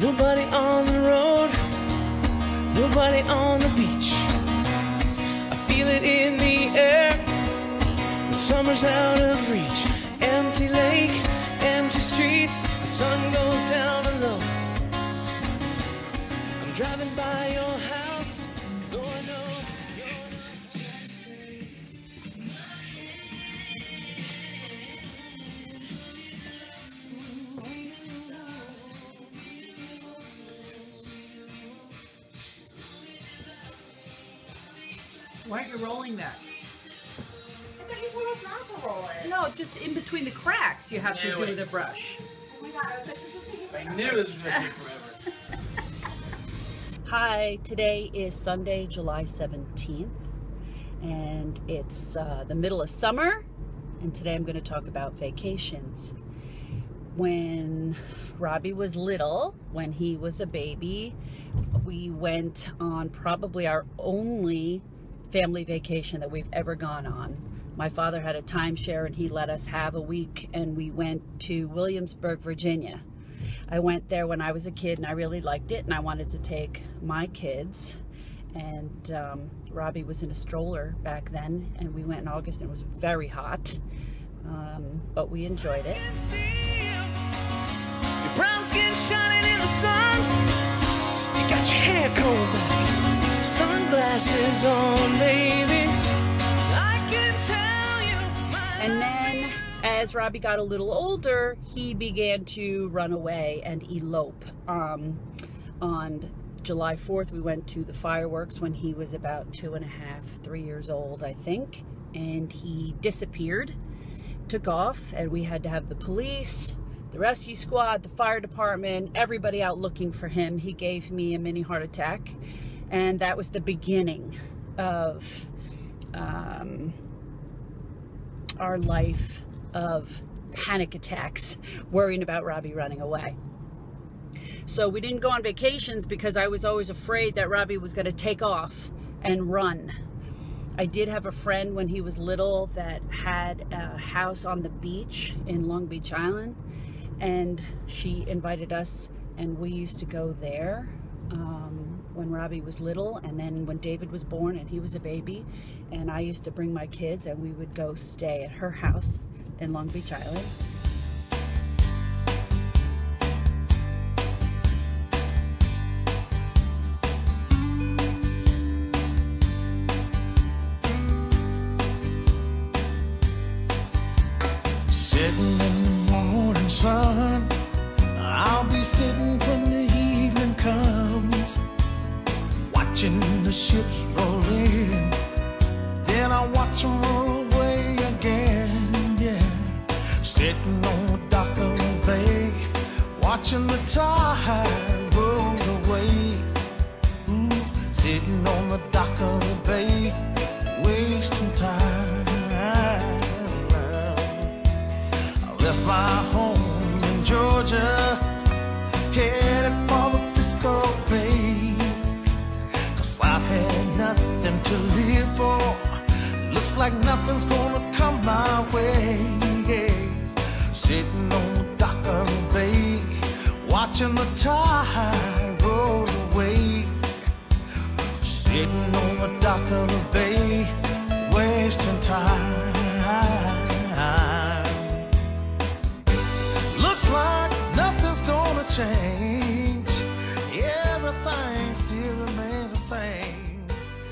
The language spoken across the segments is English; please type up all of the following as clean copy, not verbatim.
Nobody on the road, nobody on the beach. I feel it in the air, the summer's out of reach. Empty lake, empty streets, the sun goes down low. I'm driving by your house, though I know you're not safe. Why aren't you rolling that? I thought you told us not to roll it. No, just in between the cracks you have to do the brush. Oh my god, I was like, this is taking forever. I knew this was going to take forever. Hi, today is Sunday, July 17th, and it's the middle of summer, and today I'm going to talk about vacations. When Robbie was little, when he was a baby, we went on probably our only family vacation that we've ever gone on. My father had a timeshare and he let us have a week, and we went to Williamsburg, Virginia. I went there when I was a kid and I really liked it, and I wanted to take my kids, and Robbie was in a stroller back then, and we went in August and it was very hot, but we enjoyed it. Your brown skin shining in the sun, you got your hair combed back, sunglasses on, baby. I can tell you. And then as Robbie got a little older, he began to run away and elope. On July 4th, we went to the fireworks when he was about 2.5, 3 years old, I think, and he disappeared, took off, and we had to have the police, the rescue squad, the fire department, everybody out looking for him. He gave me a mini heart attack, and that was the beginning of our life of panic attacks, worrying about Robbie running away. So we didn't go on vacations because I was always afraid that Robbie was going to take off and run. I did have a friend when he was little that had a house on the beach in Long Beach Island, and she invited us, and we used to go there when Robbie was little, and then when David was born and he was a baby, and I used to bring my kids and we would go stay at her house in Long Beach Island. Sitting in the morning sun, I'll be sitting when the evening comes, watching the ships roll in, then I watch them roll away again, yeah. Sitting on the dock of the bay, watching the tide roll away. Sitting on the dock of the bay, wasting time. I left my home in Georgia, headed for the Frisco Bay, 'cause I've had nothing to live for. Looks like nothing's gonna come my way, yeah. Sitting on the dock of the bay, watching the tide roll away. Sitting on the dock of the bay, wasting time. Looks like nothing's gonna change, everything still remains the same.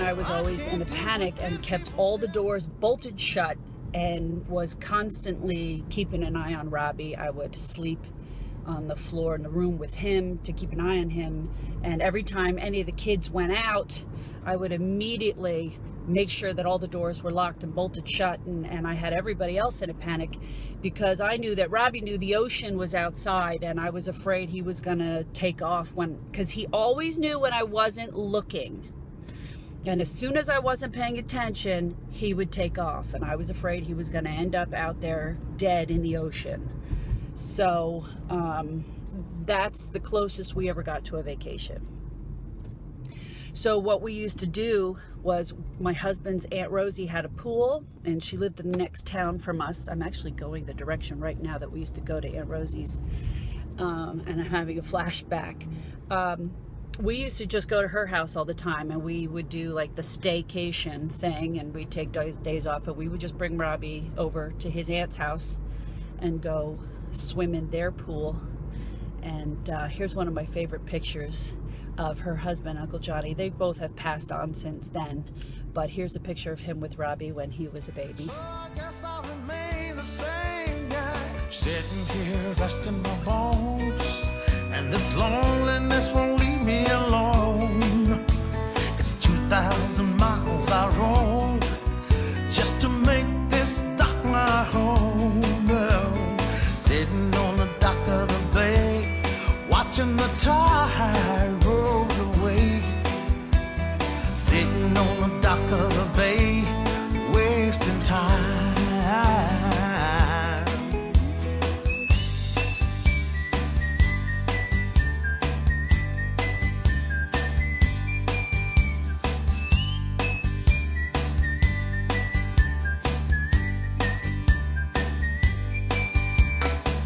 I was always in a panic and kept all the doors bolted shut and was constantly keeping an eye on Robbie. I would sleep on the floor in the room with him to keep an eye on him, and every time any of the kids went out, I would immediately make sure that all the doors were locked and bolted shut, and I had everybody else in a panic because I knew that Robbie knew the ocean was outside, and I was afraid he was gonna take off because he always knew when I wasn't looking. And as soon as I wasn't paying attention, he would take off, and I was afraid he was going to end up out there dead in the ocean. So that's the closest we ever got to a vacation. So what we used to do was, my husband's Aunt Rosie had a pool, and she lived in the next town from us. I'm actually going the direction right now that we used to go to Aunt Rosie's. and I'm having a flashback. We used to just go to her house all the time, and we would do like the staycation thing, and we'd take days off, and we would just bring Robbie over to his aunt's house and go swim in their pool. And here's one of my favorite pictures of her husband, Uncle Johnny. They both have passed on since then, but here's a picture of him with Robbie when he was a baby. So I guess I'll remain the same guy, sitting here resting my bones, and this loneliness won't leave me alone. It's 2,000 miles I roam just to make this dock my home. Sitting on the dock of the bay, watching the tide roll away. Sitting on the dock of the bay, wasting time.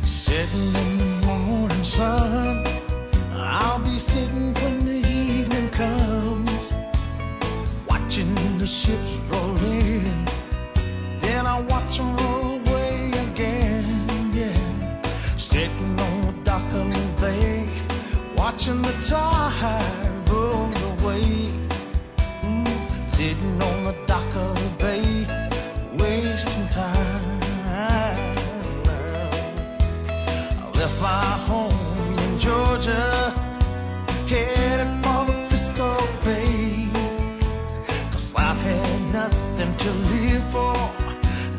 Sitting in the morning sun, I'll be sitting when the evening comes, watching the ships roll in, then I watch them roll away again, yeah. Sitting on the dock of the bay, watching the tide roll away. Sitting on the dock of the bay, wasting time. Left my home in Georgia, headed for the Frisco Bay, 'cause life had nothing to live for.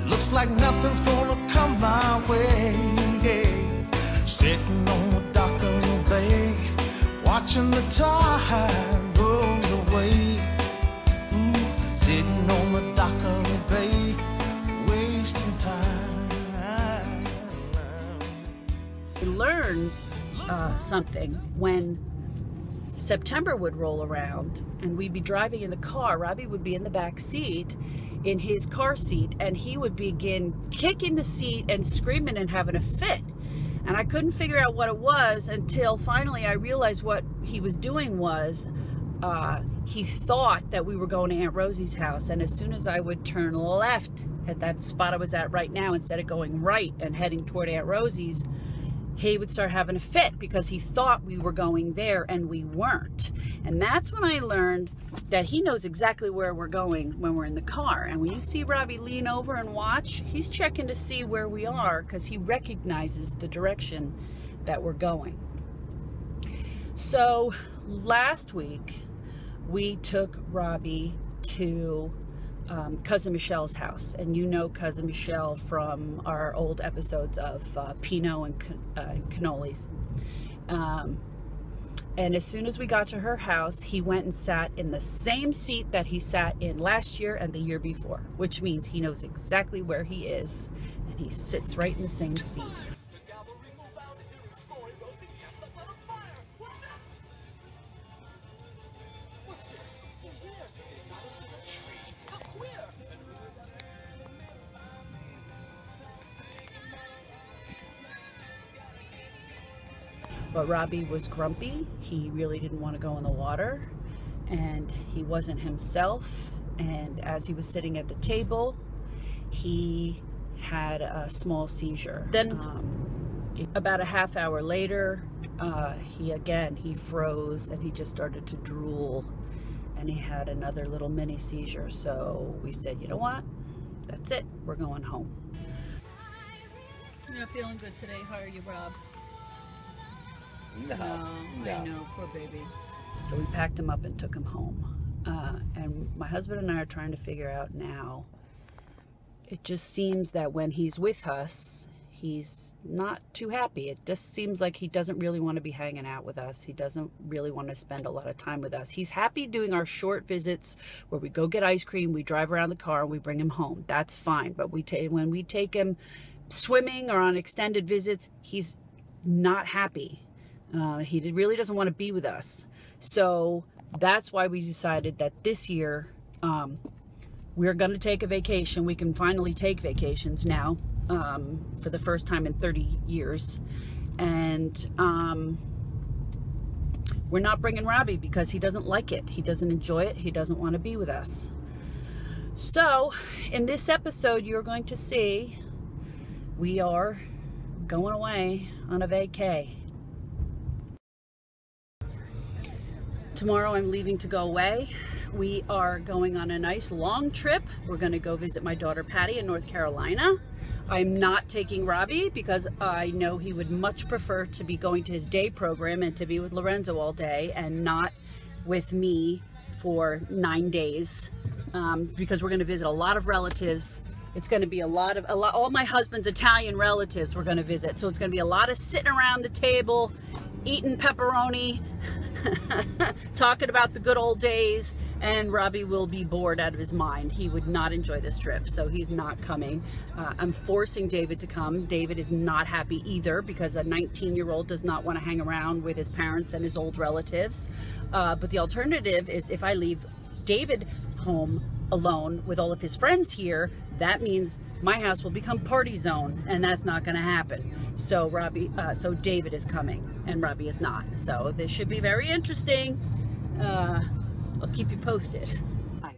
Looks like nothing's gonna come my way, yeah. Sitting on the dock of the bay, watching the tide roll away. Sitting on the dock of the bay, wasting time. We learned something when September would roll around and we'd be driving in the car. Robbie would be in the back seat in his car seat, and he would begin kicking the seat and screaming and having a fit. And I couldn't figure out what it was until finally I realized what he was doing was he thought that we were going to Aunt Rosie's house, and as soon as I would turn left at that spot I was at right now, instead of going right and heading toward Aunt Rosie's, he would start having a fit because he thought we were going there and we weren't. And that's when I learned that he knows exactly where we're going when we're in the car. And when you see Robbie lean over and watch, he's checking to see where we are because he recognizes the direction that we're going. So last week we took Robbie to Cousin Michelle's house, and you know Cousin Michelle from our old episodes of Pinot and cannolis. And as soon as we got to her house, he went and sat in the same seat that he sat in last year and the year before, which means he knows exactly where he is, and he sits right in the same seat. But Robbie was grumpy. He really didn't want to go in the water, and he wasn't himself. And as he was sitting at the table, he had a small seizure. Then about a half hour later, he froze and he just started to drool, and he had another little mini seizure. So we said, you know what? That's it. We're going home. You're not feeling good today, how are you, Rob? No. I know, poor baby. So we packed him up and took him home. And my husband and I are trying to figure out now. It just seems that when he's with us, he's not too happy. It just seems like he doesn't really want to be hanging out with us. He doesn't really want to spend a lot of time with us. He's happy doing our short visits where we go get ice cream, we drive around the car, and we bring him home. That's fine. But when we take him swimming or on extended visits, he's not happy. He really doesn't want to be with us. So that's why we decided that this year we're going to take a vacation. We can finally take vacations now for the first time in 30 years. And we're not bringing Robbie because he doesn't like it. He doesn't enjoy it. He doesn't want to be with us. So in this episode, you're going to see we are going away on a vacay. Tomorrow I'm leaving to go away. We are going on a nice long trip. We're going to go visit my daughter Patty in North Carolina. I'm not taking Robbie because I know he would much prefer to be going to his day program and to be with Lorenzo all day and not with me for 9 days, because we're going to visit a lot of relatives. It's going to be all my husband's Italian relatives we're going to visit. So it's going to be a lot of sitting around the table, eating pepperoni, talking about the good old days, and Robbie will be bored out of his mind. He would not enjoy this trip, so he's not coming. I'm forcing David to come. David is not happy either because a 19-year-old does not want to hang around with his parents and his old relatives. But the alternative is if I leave David home alone with all of his friends here, that means my house will become party zone, and that's not going to happen. So so David is coming and Robbie is not. So this should be very interesting. I'll keep you posted. Bye.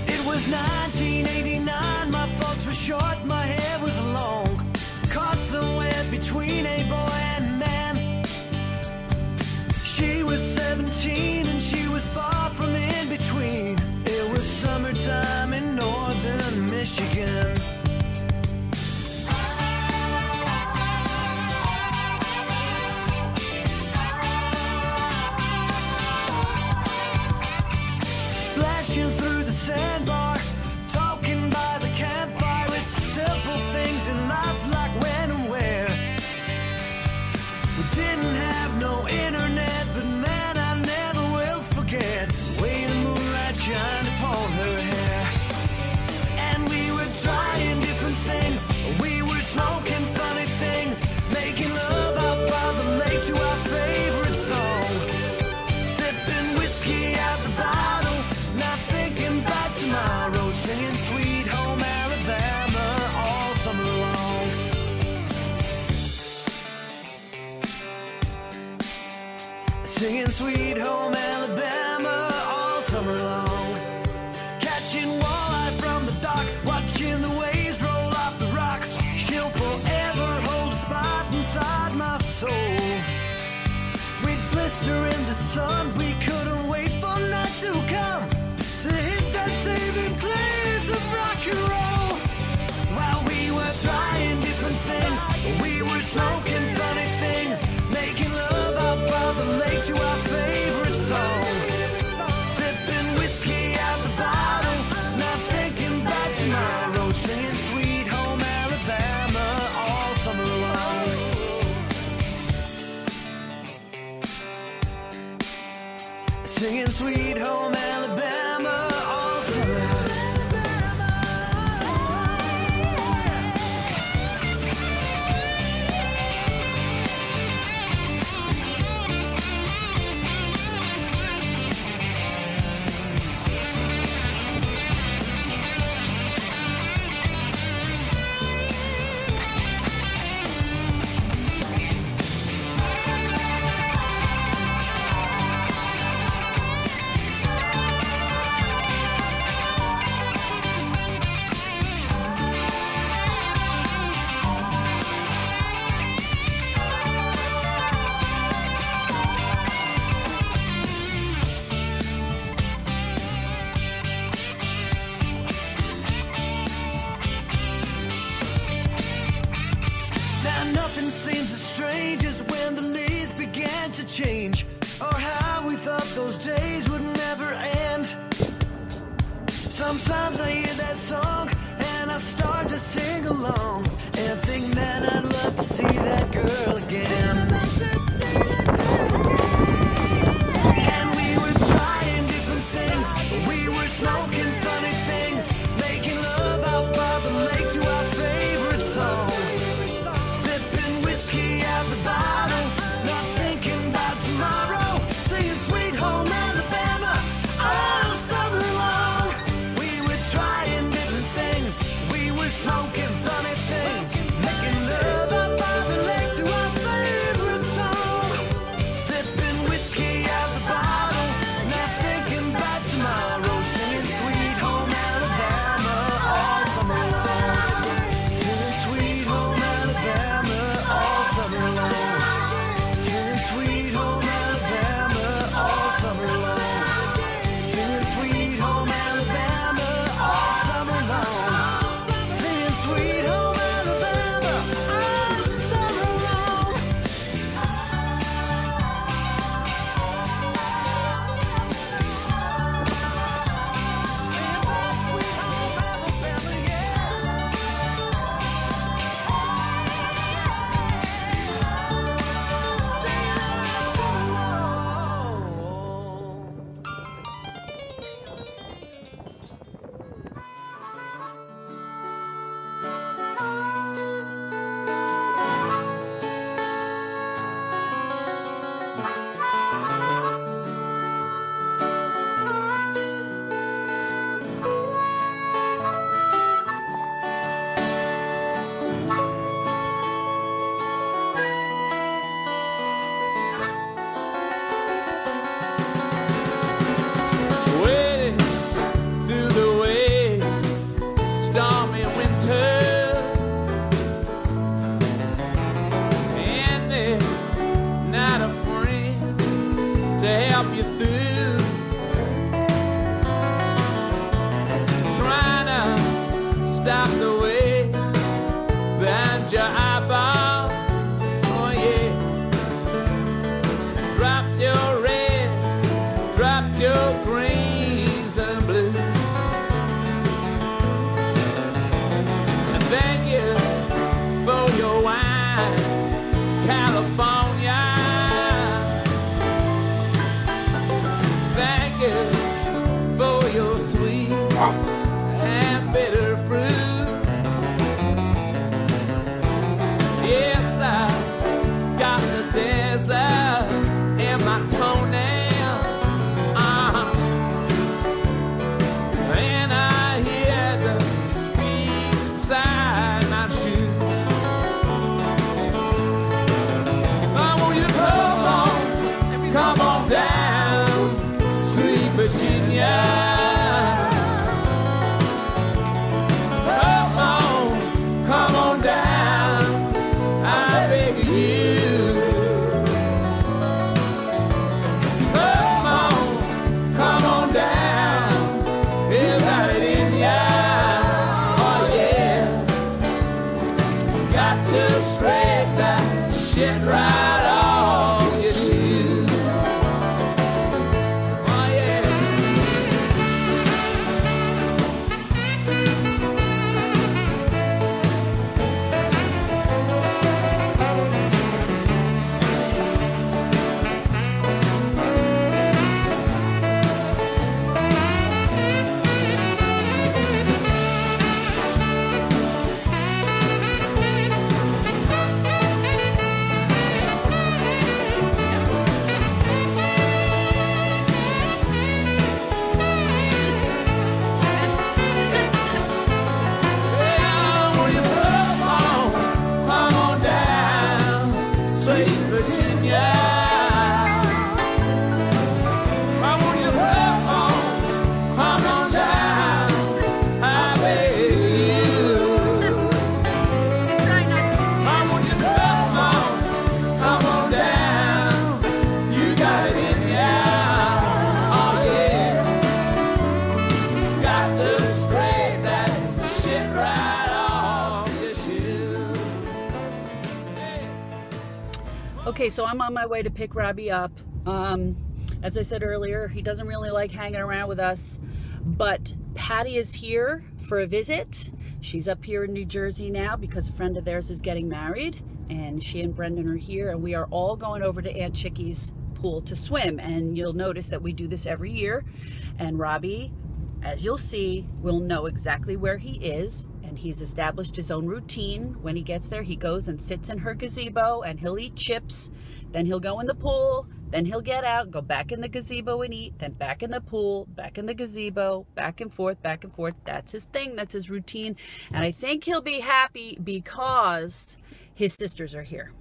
It was 1989, my thoughts were short, my hair was long, caught somewhere between a boy and man. She was 17 and she was far from in between. It was summertime in northern Michigan. Splashing through the sandbar, talking by the campfire. It's the simple things in life, like when and where. We didn't have no internet, but man, I never will forget the way the moonlight shined upon her hair. And we were trying different things, we were smoking funny things, making love out by the lake to our favorite song, sipping whiskey out the bottle, not thinking about tomorrow, singing Sweet Home Alabama all summer long. Singing Sweet Home Alabama all summer long. Catching walleye from the dock, watching the waves roll off the rocks. She'll forever hold a spot inside my soul. We'd blister in the sun, we couldn't wait for night to come, to hit that saving place of rock and roll. While we were trying different things, we were smoking funny things, making love out by the lake to our favorite song, sipping whiskey out the bottle, not thinking about tomorrow, singing Sweet Home Alabama all summer long. Singing Sweet Home Alabama all summer long. Nothing seems as strange as when the leaves began to change, or how we thought those days would never end. Sometimes I hear that song and I start to sing along and think, man, I'd love to see that girl again. And we were trying different things, we were smoking funny things, making love out by the lake to our favorite song, sipping whiskey out smoking funny things, making love out by the lake to our favorite song, sipping whiskey out the bottle, not thinking about tomorrow, singing Sweet Home Alabama all summer long, singing Sweet Home Alabama all summer long, singing Sweet Home Alabama all summer long, singing Sweet Home Alabama all summer long, singing Sweet Home Alabama all summer long. Singing that Sweet Home Alabama, yeah. Wading through the waves, stormy winter, and there's not a friend to help you through. Trying to stop the waves behind your eyeballs, oh yeah. Dropped your red, dropped your greens and blues. And thank you for your wine, California. Thank you for your sweet and bitter fruit. Yes, I got the desert in my toenail. And I hear the speed inside my shoe. I want you to come on down, sweet Virginia. Come on down, I beg you. Come on down, you got it in ya, oh yeah. Got to scrape that shit right off your shoe, oh yeah. Okay, so I'm on my way to pick Robbie up. As I said earlier, he doesn't really like hanging around with us, but Patty is here for a visit. She's up here in New Jersey now because a friend of theirs is getting married, and she and Brendan are here, and we are all going over to Aunt Chickie's pool to swim. And you'll notice that we do this every year, and Robbie, as you'll see, will know exactly where he is, and he's established his own routine. When he gets there, he goes and sits in her gazebo and he'll eat chips, then he'll go in the pool, Then he'll get out, go back in the gazebo and eat, then back in the pool, back in the gazebo, back and forth, back and forth. That's his thing. That's his routine. And I think he'll be happy because his sisters are here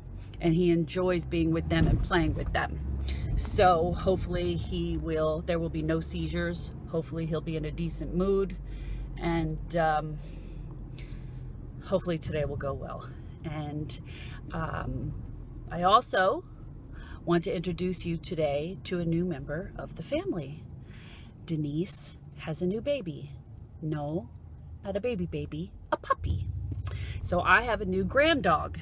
and he enjoys being with them and playing with them. So hopefully there will be no seizures. Hopefully he'll be in a decent mood, and hopefully today will go well. And I also want to introduce you today to a new member of the family. Denise has a new baby. No, not a baby, a puppy. So I have a new grand dog,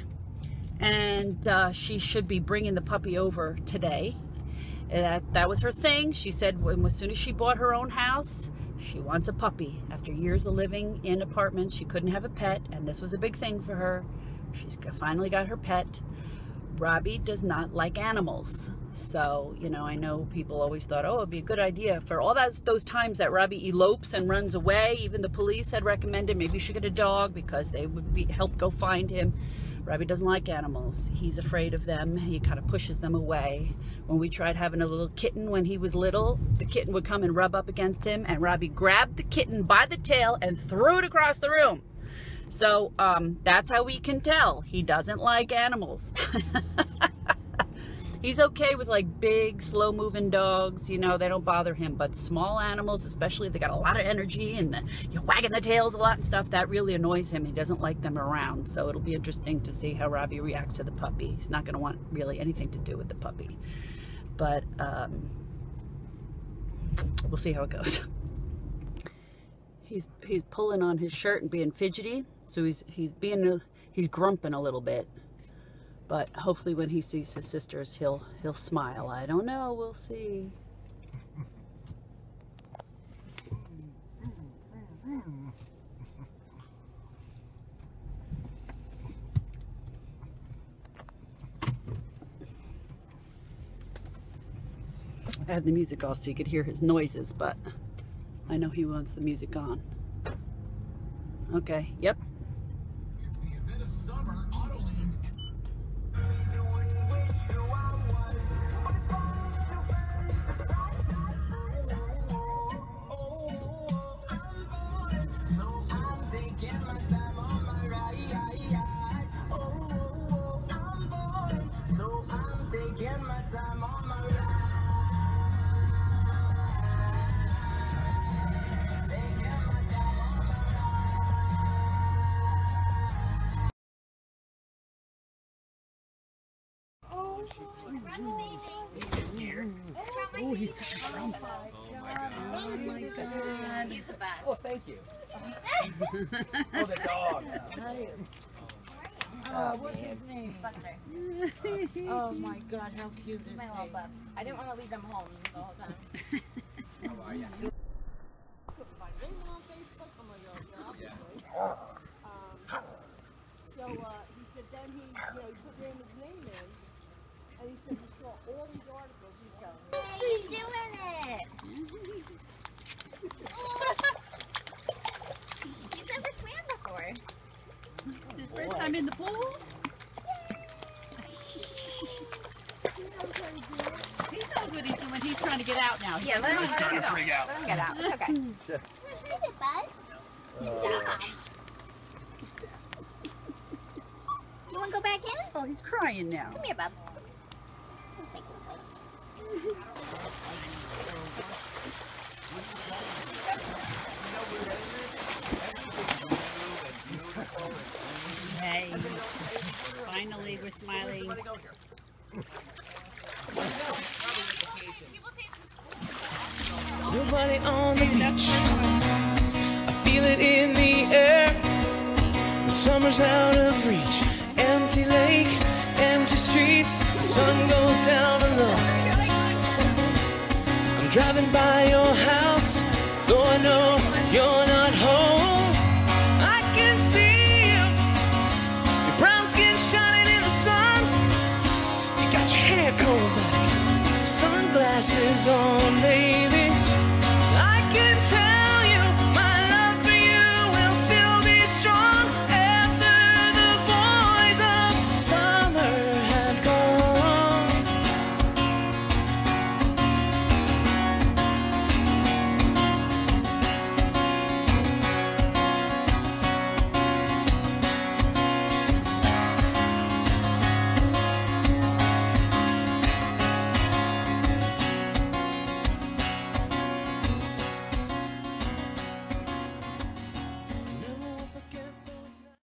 and she should be bringing the puppy over today. That was her thing. She said as soon as she bought her own house, she wants a puppy. After years of living in apartments, she couldn't have a pet, and this was a big thing for her. She's finally got her pet. Robbie does not like animals. So, you know, I know people always thought, oh, it'd be a good idea for all those times that Robbie elopes and runs away. Even the police had recommended maybe you should get a dog because they would help go find him. Robbie doesn't like animals. He's afraid of them. He kind of pushes them away. When we tried having a little kitten when he was little, the kitten would come and rub up against him, and Robbie grabbed the kitten by the tail and threw it across the room. So that's how we can tell he doesn't like animals. He's okay with like big, slow-moving dogs, you know, they don't bother him. But small animals, especially if they got a lot of energy and you're wagging the tails a lot and stuff, that really annoys him. He doesn't like them around. So it'll be interesting to see how Robbie reacts to the puppy. He's not going to want really anything to do with the puppy. But we'll see how it goes. He's pulling on his shirt and being fidgety. So he's grumping a little bit. But hopefully when he sees his sisters, he'll smile. I don't know. We'll see. I have the music off so you could hear his noises, but I know he wants the music on. Okay. Yep. It's the event of summer. Oh, he's such a grumpy. Oh my god. He's the best. Oh, thank you. Oh, the dog. What's his name? Buster. Oh my god, how cute is My he? little pups. I didn't want to leave them home the whole time. How are you? Put my name on Facebook. I'm like, oh, yeah, so he said then he put his name in, and he said he saw all these articles. He's going, Hey, you're doing it! He's never swam before. It's his first time in the pool? He knows what he's doing. He's trying to get out now. Yeah, let him starting to freak out. Let him get out. It's okay. Hi, bud. Good job. You want to go back in? Oh, he's crying now. Come here, bub. Hey, finally we're smiling. Nobody on the beach. I feel it in the air. The summer's out of reach. Empty lake, empty streets. The sun goes down alone. I'm driving by your house, though I know you're not home. I can see you, your brown skin shining in the sun. You got your hair combed back, sunglasses on.